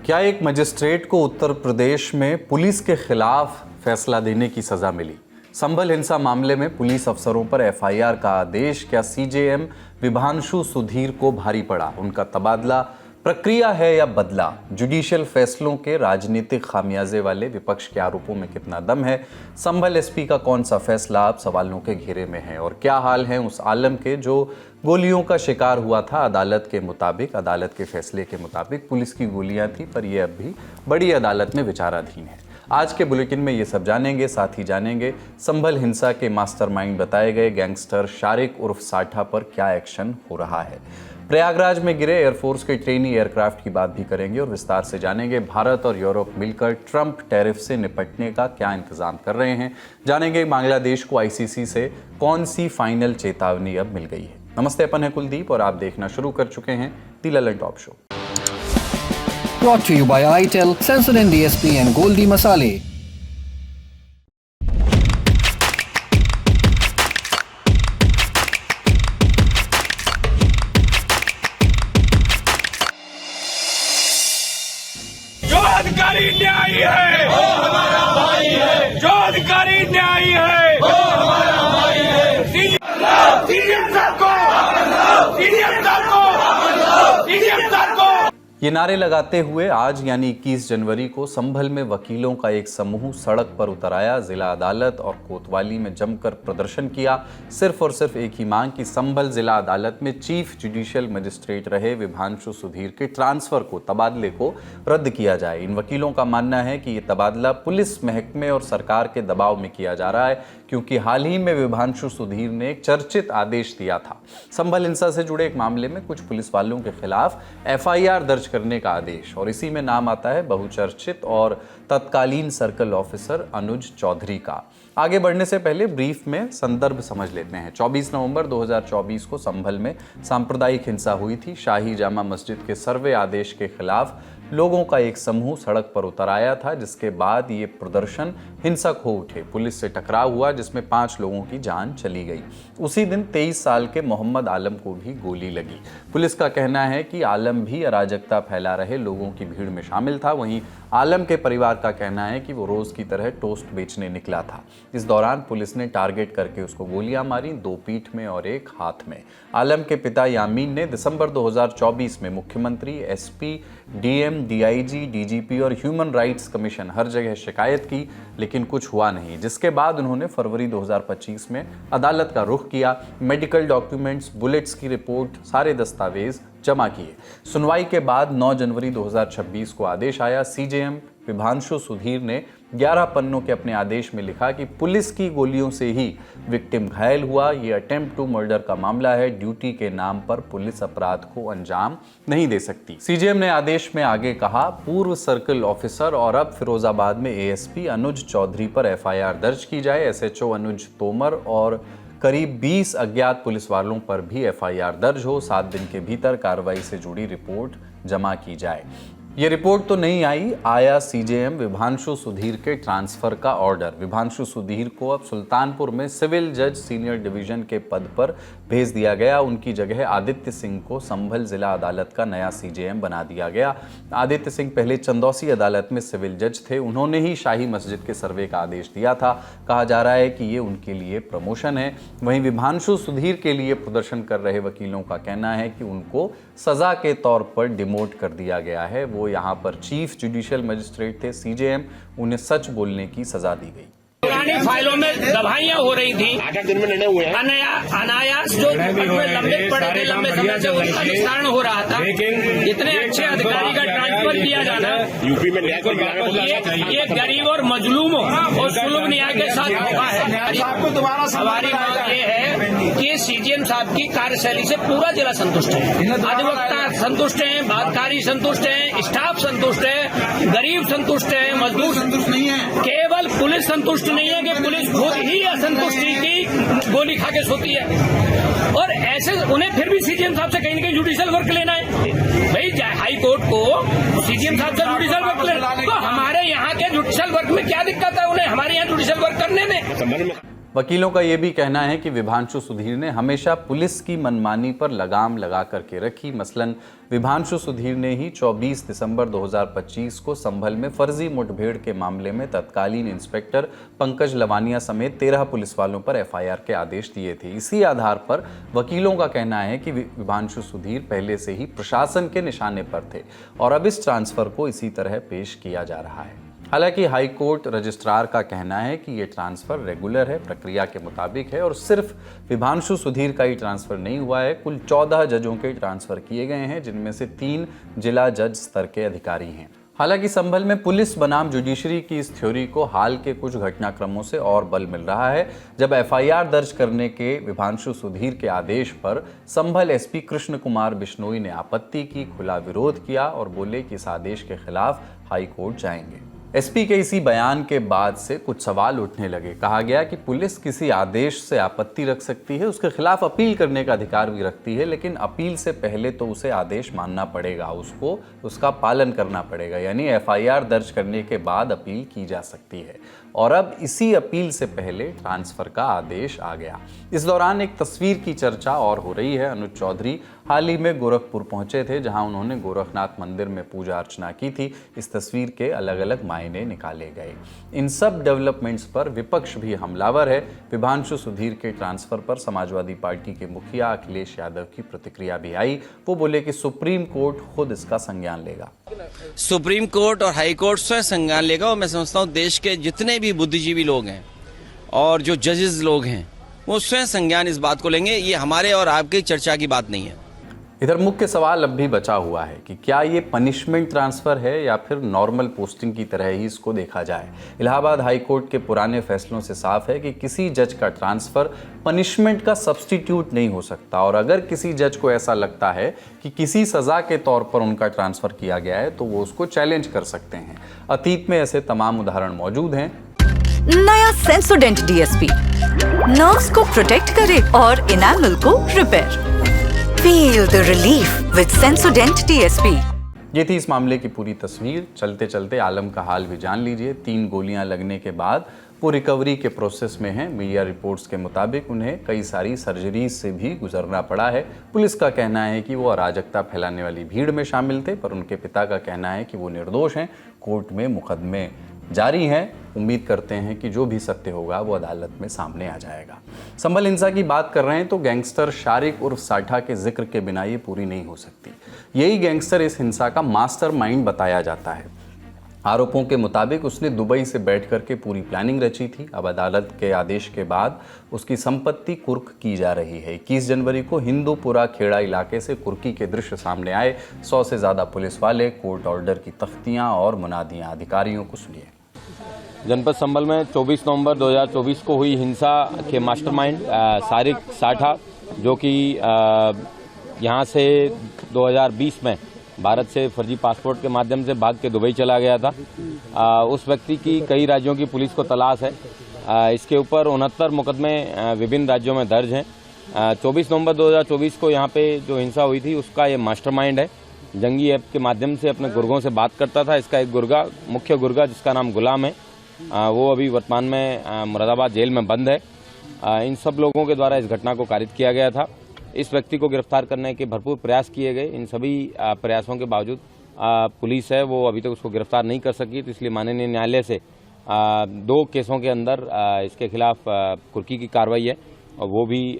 क्या एक मजिस्ट्रेट को उत्तर प्रदेश में पुलिस के खिलाफ फैसला देने की सजा मिली? संभल हिंसा मामले में पुलिस अफसरों पर एफआईआर का आदेश। क्या सीजेएम विभांशु सुधीर को भारी पड़ा? उनका तबादला प्रक्रिया है या बदला? जुडिशियल फैसलों के राजनीतिक खामियाजे वाले विपक्ष के आरोपों में कितना दम है? संभल एसपी का कौन सा फैसला अब सवालों के घेरे में है? और क्या हाल है उस आलम के जो गोलियों का शिकार हुआ था? अदालत के फैसले के मुताबिक पुलिस की गोलियां थी, पर यह अब भी बड़ी अदालत में विचाराधीन है। आज के बुलेटिन में ये सब जानेंगे। साथ ही जानेंगे संभल हिंसा के मास्टरमाइंड बताए गए गैंगस्टर शारिक उर्फ साठा पर क्या एक्शन हो रहा है। प्रयागराज में गिरे एयरफोर्स के ट्रेनी एयरक्राफ्ट की बात भी करेंगे और विस्तार से जानेंगे भारत और यूरोप मिलकर ट्रंप टैरिफ से निपटने का क्या इंतजाम कर रहे हैं। जानेंगे बांग्लादेश को आईसीसी से कौन सी फाइनल चेतावनी अब मिल गई है। नमस्ते, अपन है कुलदीप और आप देखना शुरू कर चुके हैं the Lalan top show. Brought to you by ITEL, Sensodyne DSP and Goldi Masale. जो अधिकारी न्यायी है वो हमारा भाई है, जो अधिकारी न्यायी है वो हमारा भाई है। सीएम साहब को, सीएम साहब को, सीएम साहब को। ये नारे लगाते हुए आज यानी 21 जनवरी को संभल में वकीलों का एक समूह सड़क पर उतर आया। जिला अदालत और कोतवाली में जमकर प्रदर्शन किया। सिर्फ और सिर्फ एक ही मांग कि संभल जिला अदालत में चीफ जुडिशियल मजिस्ट्रेट रहे विभांशु सुधीर के तबादले को रद्द किया जाए। इन वकीलों का मानना है कि ये तबादला पुलिस महकमे और सरकार के दबाव में किया जा रहा है, क्योंकि हाल ही में विभांशु सुधीर ने एक चर्चित आदेश दिया था। संभल हिंसा से जुड़े एक मामले में कुछ पुलिस वालों के खिलाफ एफआईआर दर्ज करने का आदेश, और इसी में नाम आता है बहुचर्चित और तत्कालीन सर्कल ऑफिसर अनुज चौधरी का। आगे बढ़ने से पहले ब्रीफ में संदर्भ समझ लेते हैं। 24 नवंबर 2024 को संभल में सांप्रदायिक हिंसा हुई थी। शाही जामा मस्जिद के सर्वे आदेश के खिलाफ लोगों का एक समूह सड़क पर उतर आया था, जिसके बाद ये प्रदर्शन हिंसक हो उठे। पुलिस से टकराव हुआ जिसमें 5 लोगों की जान चली गई। उसी दिन 23 साल के मोहम्मद आलम को भी गोली लगी। पुलिस का कहना है कि आलम भी अराजकता फैला रहे लोगों की भीड़ में शामिल था। वहीं आलम के परिवार का कहना है कि वो रोज की तरह टोस्ट बेचने निकला था। इस दौरान पुलिस ने टारगेट करके उसको गोलियां मारी, 2 पीठ में और 1 हाथ में। आलम के पिता यामीन ने दिसंबर 2024 में मुख्यमंत्री, एसपी, डीएम, डीआईजी, डीजीपी और ह्यूमन राइट्स कमीशन हर जगह शिकायत की, लेकिन कुछ हुआ नहीं। जिसके बाद उन्होंने फरवरी 2025 में अदालत का रुख किया। मेडिकल डॉक्यूमेंट्स, बुलेट्स की रिपोर्ट, सारे दस्तावेज जमा किए। सुनवाई के बाद 9 जनवरी 2026 को आदेश आया। सीजेएम विभांशु सुधीर ने 11 पन्नों के अपने आदेश में लिखा कि पुलिस की गोलियों से ही विक्टिम घायल हुआ। ये अटेम्प्ट टू मर्डर का मामला है। ड्यूटी के नाम पर पुलिस अपराध को अंजाम नहीं दे सकती। सीजेएम ने आदेश में आगे कहा, पूर्व सर्कल ऑफिसर और अब फिरोजाबाद में एएसपी अनुज चौधरी पर एफआईआर दर्ज की जाए। एसएचओ अनुज तोमर और करीब 20 अज्ञात पुलिस वालों पर भी एफआईआर दर्ज हो। 7 दिन के भीतर कार्रवाई से जुड़ी रिपोर्ट जमा की जाए। ये रिपोर्ट तो नहीं आई, आया सीजेएम विभांशु सुधीर के ट्रांसफर का ऑर्डर। विभांशु सुधीर को अब सुल्तानपुर में सिविल जज सीनियर डिवीजन के पद पर भेज दिया गया। उनकी जगह आदित्य सिंह को संभल जिला अदालत का नया सीजेएम बना दिया गया। आदित्य सिंह पहले चंदौसी अदालत में सिविल जज थे। उन्होंने ही शाही मस्जिद के सर्वे का आदेश दिया था। कहा जा रहा है कि ये उनके लिए प्रमोशन है। वहीं विभांशु सुधीर के लिए प्रदर्शन कर रहे वकीलों का कहना है कि उनको सजा के तौर पर डिमोट कर दिया गया है। वो यहाँ पर चीफ जुडिशियल मजिस्ट्रेट थे। सीजेएम उन्हें सच बोलने की सजा दी गई। पुरानी फाइलों में दवाइयां हो रही थी। 8 दिन में निर्णय हुए हैं। अनायास जो लंबे पड़े थे, लंबे समय से उनका निस्तारण हो रहा था। इतने अच्छे अधिकारी का ट्रांसफर किया जाना यूपी में न्याय ये गरीब और मजलूमों और सुलभ न्याय के साथ हुआ है। हमारी मांग ये है कि सीजेएम साहब की कार्यशैली से पूरा जिला संतुष्ट है। अधिवक्ता संतुष्ट हैं, बातकारी संतुष्ट हैं, स्टाफ संतुष्ट है, गरीब संतुष्ट है, मजदूर संतुष्ट नहीं है। केवल पुलिस संतुष्ट नहीं है कि पुलिस खुद ही असंतुष्टि की गोली खा के सोती है, और ऐसे उन्हें फिर भी सीजेएम साहब से कहीं न कहीं जुडिशियल वर्क लेना है। भाई हाई कोर्ट को सीजेएम साहब से जुडिशियल वर्क लेना, तो हमारे यहाँ के जुडिशियल वर्क में क्या दिक्कत है उन्हें हमारे यहाँ जुडिशियल वर्क करने में? वकीलों का ये भी कहना है कि विभांशु सुधीर ने हमेशा पुलिस की मनमानी पर लगाम लगा करके रखी। मसलन विभांशु सुधीर ने ही 24 दिसंबर 2025 को संभल में फर्जी मुठभेड़ के मामले में तत्कालीन इंस्पेक्टर पंकज लवानिया समेत 13 पुलिस वालों पर एफआईआर के आदेश दिए थे। इसी आधार पर वकीलों का कहना है कि विभांशु सुधीर पहले से ही प्रशासन के निशाने पर थे और अब इस ट्रांसफर को इसी तरह पेश किया जा रहा है। हालांकि हाई कोर्ट रजिस्ट्रार का कहना है कि ये ट्रांसफर रेगुलर है, प्रक्रिया के मुताबिक है और सिर्फ विभांशु सुधीर का ही ट्रांसफर नहीं हुआ है। कुल 14 जजों के ट्रांसफर किए गए हैं, जिनमें से 3 जिला जज स्तर के अधिकारी हैं। हालांकि संभल में पुलिस बनाम जुडिशरी की इस थ्योरी को हाल के कुछ घटनाक्रमों से और बल मिल रहा है, जब एफआईआर दर्ज करने के विभांशु सुधीर के आदेश पर संभल एसपी कृष्ण कुमार बिश्नोई ने आपत्ति की, खुला विरोध किया और बोले कि इस आदेश के खिलाफ हाई कोर्ट जाएंगे। एसपी के इसी बयान के बाद से कुछ सवाल उठने लगे। कहा गया कि पुलिस किसी आदेश से आपत्ति रख सकती है, उसके खिलाफ अपील करने का अधिकार भी रखती है, लेकिन अपील से पहले तो उसे आदेश मानना पड़ेगा, उसको उसका पालन करना पड़ेगा। यानी एफआईआर दर्ज करने के बाद अपील की जा सकती है और अब इसी अपील से पहले ट्रांसफर का आदेश आ गया। इस दौरान एक तस्वीर की चर्चा और हो रही है। अनुज चौधरी हाल ही में गोरखपुर पहुंचे थे, जहां उन्होंने गोरखनाथ मंदिर में पूजा अर्चना की थी। इस तस्वीर के अलग अलग मायने निकाले गए। इन सब डेवलपमेंट्स पर विपक्ष भी हमलावर है। विभांशु सुधीर के ट्रांसफर पर समाजवादी पार्टी के मुखिया अखिलेश यादव की प्रतिक्रिया भी आई। वो बोले कि सुप्रीम कोर्ट खुद इसका संज्ञान लेगा। सुप्रीम कोर्ट और हाई कोर्ट स्वयं संज्ञान लेगा और मैं समझता हूँ देश के जितने भी बुद्धिजीवी लोग हैं और जो जजेस लोग हैं वो स्वयं संज्ञान इस बात को लेंगे। ये हमारे और आपकी चर्चा की बात नहीं है। इधर मुख्य सवाल अब भी बचा हुआ है कि क्या ये पनिशमेंट ट्रांसफर है या फिर नॉर्मल पोस्टिंग की तरह ही इसको देखा जाए। इलाहाबाद हाई कोर्ट के पुराने फैसलों से साफ है कि किसी जज का ट्रांसफर पनिशमेंट का सब्स्टिट्यूट नहीं हो सकता और अगर किसी जज को ऐसा लगता है कि किसी सजा के तौर पर उनका ट्रांसफर किया गया है तो वो उसको चैलेंज कर सकते हैं। अतीत में ऐसे तमाम उदाहरण मौजूद हैं। नया सेंसोडेंट डीएसपी नर्व्स को प्रोटेक्ट करे और इनामल को repair. Feel the relief with Sensodyne DSP। ये थी इस मामले की पूरी तस्वीर। चलते चलते आलम का हाल भी जान लीजिए। 3 गोलियां लगने के बाद वो रिकवरी के प्रोसेस में हैं। मीडिया रिपोर्ट्स के मुताबिक उन्हें कई सारी सर्जरीज से भी गुजरना पड़ा है। पुलिस का कहना है कि वो अराजकता फैलाने वाली भीड़ में शामिल थे, पर उनके पिता का कहना है कि वो निर्दोष हैं। कोर्ट में मुकदमे जारी हैं। उम्मीद करते हैं कि जो भी सत्य होगा वो अदालत में सामने आ जाएगा। संभल हिंसा की बात कर रहे हैं तो गैंगस्टर शारिक उर्फ साठा के जिक्र के बिना ये पूरी नहीं हो सकती। यही गैंगस्टर इस हिंसा का मास्टरमाइंड बताया जाता है। आरोपों के मुताबिक उसने दुबई से बैठ करके पूरी प्लानिंग रची थी। अब अदालत के आदेश के बाद उसकी संपत्ति कुर्क की जा रही है। 21 जनवरी को हिंदूपुरा खेड़ा इलाके से कुर्की के दृश्य सामने आए। 100 से ज़्यादा पुलिस वाले, कोर्ट ऑर्डर की तख्तियां और मुनादियां। अधिकारियों को सुनिए। जनपद संभल में 24 नवंबर 2024 को हुई हिंसा के मास्टरमाइंड सारिक साठा, जो कि यहाँ से 2020 में भारत से फर्जी पासपोर्ट के माध्यम से भाग के दुबई चला गया था। उस व्यक्ति की कई राज्यों की पुलिस को तलाश है। इसके ऊपर 69 मुकदमे विभिन्न राज्यों में दर्ज हैं। 24 नवंबर 2024 को यहाँ पे जो हिंसा हुई थी उसका ये मास्टरमाइंड है। जंगी ऐप के माध्यम से अपने गुर्गों से बात करता था। इसका एक गुर्गा, मुख्य गुर्गा जिसका नाम गुलाम है, वो अभी वर्तमान में मुरादाबाद जेल में बंद है। इन सब लोगों के द्वारा इस घटना को कारित किया गया था। इस व्यक्ति को गिरफ्तार करने के भरपूर प्रयास किए गए। इन सभी प्रयासों के बावजूद पुलिस है वो अभी तक उसको गिरफ्तार नहीं कर सकी। तो इसलिए माननीय न्यायालय से 2 केसों के अंदर इसके खिलाफ कुर्की की कार्रवाई है और वो भी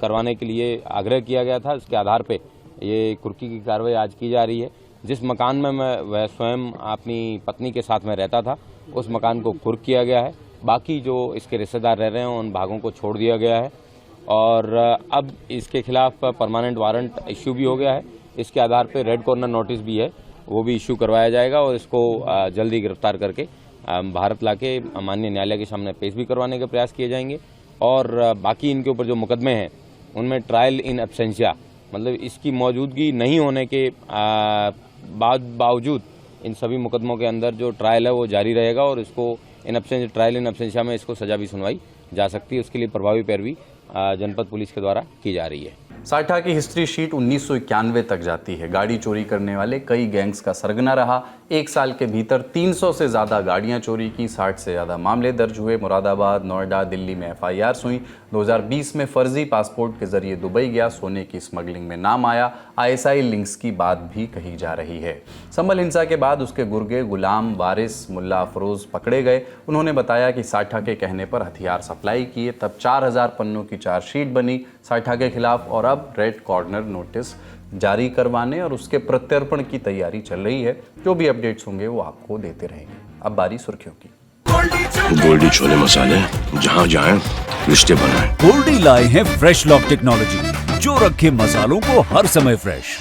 करवाने के लिए आग्रह किया गया था। इसके आधार पर ये कुर्की की कार्रवाई आज की जा रही है। जिस मकान में वह स्वयं अपनी पत्नी के साथ में रहता था उस मकान को कुर्क किया गया है। बाकी जो इसके रिश्तेदार रह रहे हैं उन भागों को छोड़ दिया गया है और अब इसके खिलाफ परमानेंट वारंट इश्यू भी हो गया है। इसके आधार पर रेड कॉर्नर नोटिस भी है, वो भी इश्यू करवाया जाएगा और इसको जल्दी गिरफ्तार करके भारत लाके माननीय न्यायालय के सामने पेश भी करवाने के प्रयास किए जाएंगे। और बाकी इनके ऊपर जो मुकदमे हैं उनमें ट्रायल इन एब्सेंशिया, मतलब इसकी मौजूदगी नहीं होने के बावजूद इन सभी मुकदमों के अंदर जो ट्रायल है वो जारी रहेगा और इसको ट्रायल इन एब्सेंशिया में इसको सजा भी सुनवाई जा सकती है। उसके लिए प्रभावी पैरवी जनपद पुलिस के द्वारा की जा रही है। साठा की हिस्ट्री शीट 1991 तक जाती है। गाड़ी चोरी करने वाले कई गैंग्स का सरगना रहा। एक साल के भीतर 300 से ज़्यादा गाड़ियां चोरी की, 60 से ज़्यादा मामले दर्ज हुए। मुरादाबाद, नोएडा, दिल्ली में FIRs हुई। 2020 में फर्जी पासपोर्ट के जरिए दुबई गया, सोने की स्मगलिंग में नाम आया। ISI लिंक्स की बात भी कही जा रही है। संभल हिंसा के बाद उसके गुर्गे गुलाम वारिस मुल्ला अफरोज पकड़े गए। उन्होंने बताया कि साठा के कहने पर हथियार सप्लाई किए। तब 4000 पन्नों की चार्जशीट बनी साठा के खिलाफ और अब रेड कॉर्नर नोटिस जारी करवाने और उसके प्रत्यर्पण की तैयारी चल रही है। जो भी अपडेट्स होंगे वो आपको देते रहेंगे। अब बारी सुर्खियों की। गोल्डी छोले मसाले, जहाँ जाए रिश्ते बनाए। गोल्डी लाए हैं फ्रेश लॉक टेक्नोलॉजी, जो रखे मसालों को हर समय फ्रेश।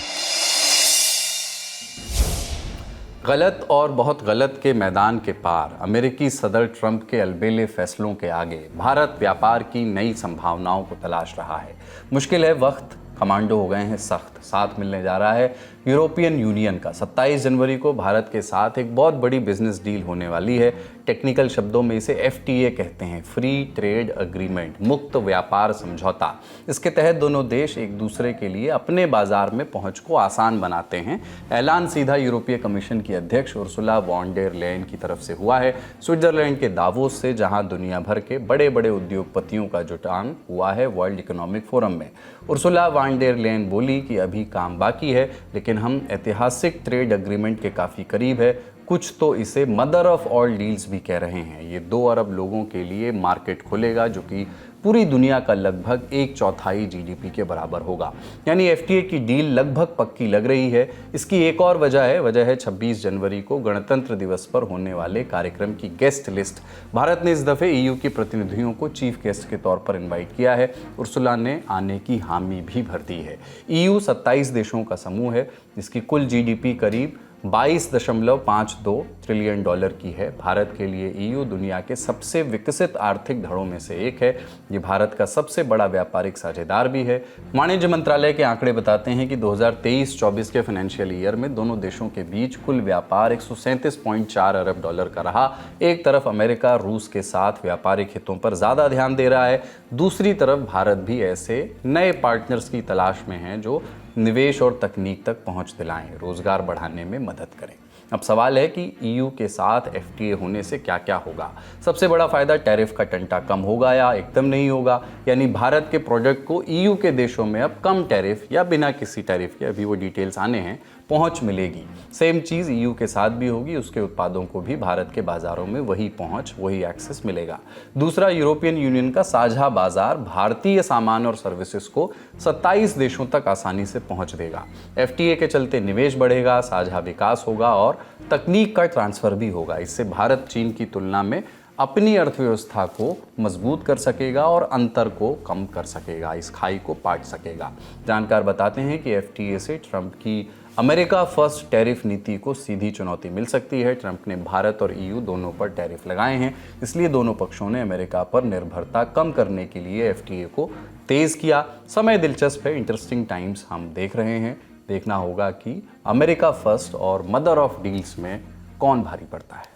गलत और बहुत गलत के मैदान के पार अमेरिकी सदर ट्रंप के अलबेले फैसलों के आगे भारत व्यापार की नई संभावनाओं को तलाश रहा है। मुश्किल है वक्त, कमांडो हो गए हैं सख्त। साथ मिलने जा रहा है यूरोपियन यूनियन का। 27 जनवरी को भारत के साथ एक बहुत बड़ी बिजनेस डील होने वाली है। टेक्निकल शब्दों में इसे FTA कहते हैं, फ्री ट्रेड एग्रीमेंट, मुक्त व्यापार समझौता। इसके तहत दोनों देश एक दूसरे के लिए अपने बाजार में पहुंच को आसान बनाते हैं। ऐलान सीधा यूरोपीय कमीशन की अध्यक्ष उर्सुला वॉन डेर लेयन की तरफ से हुआ है, स्विट्जरलैंड के दावोस से, जहां दुनिया भर के बड़े बड़े उद्योगपतियों का जुटान हुआ है वर्ल्ड इकोनॉमिक फोरम में। उर्सुला वॉन डेर लेयन बोली कि अभी काम बाकी है, लेकिन हम ऐतिहासिक ट्रेड एग्रीमेंट के काफ़ी करीब है। कुछ तो इसे मदर ऑफ ऑल डील्स भी कह रहे हैं। ये 2 अरब लोगों के लिए मार्केट खोलेगा, जो कि पूरी दुनिया का लगभग 1/4 GDP के बराबर होगा। यानी FTA की डील लगभग पक्की लग रही है। इसकी एक और वजह है 26 जनवरी को गणतंत्र दिवस पर होने वाले कार्यक्रम की गेस्ट लिस्ट। भारत ने इस दफ़े EU के प्रतिनिधियों को चीफ गेस्ट के तौर पर इनवाइट किया है। उर्सुला ने आने की हामी भी भर दी है। EU 27 देशों का समूह है, जिसकी कुल GDP करीब $22.52 ट्रिलियन की है। भारत के लिए EU दुनिया के सबसे विकसित आर्थिक धड़ों में से एक है। ये भारत का सबसे बड़ा व्यापारिक साझेदार भी है। वाणिज्य मंत्रालय के आंकड़े बताते हैं कि 2023-24 के फाइनेंशियल ईयर में दोनों देशों के बीच कुल व्यापार $137.4 अरब का रहा। एक तरफ अमेरिका रूस के साथ व्यापारिक हितों पर ज़्यादा ध्यान दे रहा है, दूसरी तरफ भारत भी ऐसे नए पार्टनर्स की तलाश में है जो निवेश और तकनीक तक पहुंच दिलाएं, रोजगार बढ़ाने में मदद करें। अब सवाल है कि EU के साथ FTA होने से क्या क्या होगा। सबसे बड़ा फायदा टैरिफ का टंटा कम होगा या एकदम नहीं होगा। यानी भारत के प्रोडक्ट को EU के देशों में अब कम टैरिफ या बिना किसी टैरिफ के, अभी वो डिटेल्स आने हैं, पहुंच मिलेगी। सेम चीज़ EU के साथ भी होगी। उसके उत्पादों को भी भारत के बाजारों में वही पहुंच, वही एक्सेस मिलेगा। दूसरा, यूरोपियन यूनियन का साझा बाजार भारतीय सामान और सर्विसेज को 27 देशों तक आसानी से पहुंच देगा। FTA के चलते निवेश बढ़ेगा, साझा विकास होगा और तकनीक का ट्रांसफर भी होगा। इससे भारत चीन की तुलना में अपनी अर्थव्यवस्था को मजबूत कर सकेगा और अंतर को कम कर सकेगा, इस खाई को पाट सकेगा। जानकार बताते हैं कि FTA से ट्रंप की अमेरिका फर्स्ट टैरिफ नीति को सीधी चुनौती मिल सकती है। ट्रंप ने भारत और EU दोनों पर टैरिफ लगाए हैं, इसलिए दोनों पक्षों ने अमेरिका पर निर्भरता कम करने के लिए FTA को तेज किया। समय दिलचस्प है, इंटरेस्टिंग टाइम्स हम देख रहे हैं। देखना होगा कि अमेरिका फर्स्ट और मदर ऑफ डील्स में कौन भारी पड़ता है।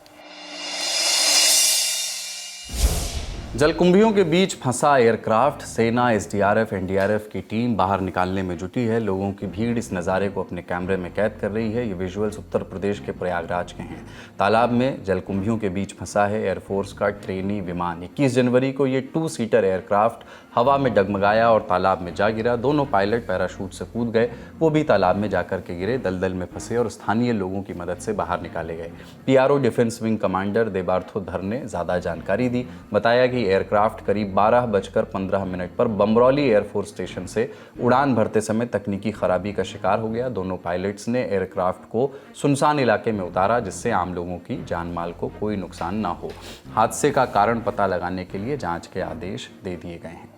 जलकुंभियों के बीच फंसा एयरक्राफ्ट, सेना, SDRF, NDRF की टीम बाहर निकालने में जुटी है। लोगों की भीड़ इस नज़ारे को अपने कैमरे में कैद कर रही है। ये विजुअल्स उत्तर प्रदेश के प्रयागराज के हैं। तालाब में जलकुंभियों के बीच फंसा है एयरफोर्स का ट्रेनी विमान। 21 जनवरी को ये 2 सीटर एयरक्राफ्ट हवा में डगमगाया और तालाब में जा गिरा। दोनों पायलट पैराशूट से कूद गए, वो भी तालाब में जाकर के गिरे, दलदल में फंसे और स्थानीय लोगों की मदद से बाहर निकाले गए। PRO डिफेंस विंग कमांडर देबार्थो धर ने ज़्यादा जानकारी दी। बताया कि एयरक्राफ्ट करीब 12:15 पर बमरौली एयरफोर्स स्टेशन से उड़ान भरते समय तकनीकी खराबी का शिकार हो गया। दोनों पायलट्स ने एयरक्राफ्ट को सुनसान इलाके में उतारा, जिससे आम लोगों की जान माल को कोई नुकसान ना हो। हादसे का कारण पता लगाने के लिए जांच के आदेश दे दिए गए हैं।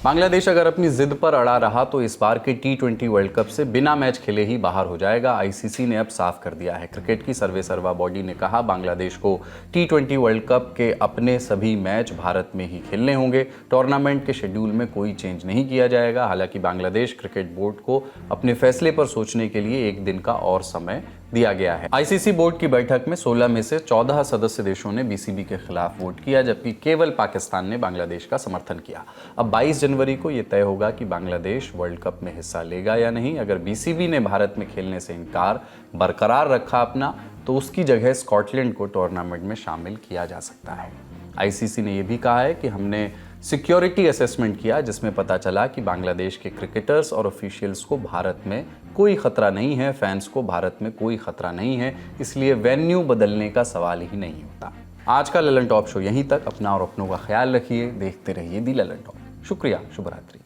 बांग्लादेश अगर अपनी जिद पर अड़ा रहा तो इस बार के T20 वर्ल्ड कप से बिना मैच खेले ही बाहर हो जाएगा। ICC ने अब साफ कर दिया है। क्रिकेट की सर्वा बॉडी ने कहा बांग्लादेश को T20 वर्ल्ड कप के अपने सभी मैच भारत में ही खेलने होंगे। टूर्नामेंट के शेड्यूल में कोई चेंज नहीं किया जाएगा। हालांकि बांग्लादेश क्रिकेट बोर्ड को अपने फैसले पर सोचने के लिए 1 दिन का और समय दिया गया है। आईसीसी बोर्ड की बैठक में 16 में से 14 सदस्य देशों ने बीसीबी के खिलाफ वोट किया, जबकि केवल पाकिस्तान ने बांग्लादेश का समर्थन किया। अब 22 जनवरी को यह तय होगा कि बांग्लादेश वर्ल्ड कप में हिस्सा लेगा या नहीं। अगर बीसीबी ने भारत में खेलने से इनकार बरकरार रखा अपना, तो उसकी जगह स्कॉटलैंड को टूर्नामेंट में शामिल किया जा सकता है। आईसीसी ने यह भी कहा है कि हमने सिक्योरिटी असेसमेंट किया, जिसमें पता चला कि बांग्लादेश के क्रिकेटर्स और ऑफिशियल्स को भारत में कोई खतरा नहीं है, फैंस को भारत में कोई खतरा नहीं है, इसलिए वेन्यू बदलने का सवाल ही नहीं होता। आज का ललन टॉप शो यहीं तक। अपना और अपनों का ख्याल रखिए, देखते रहिए दी ललन टॉप। शुक्रिया, शुभ रात्रि।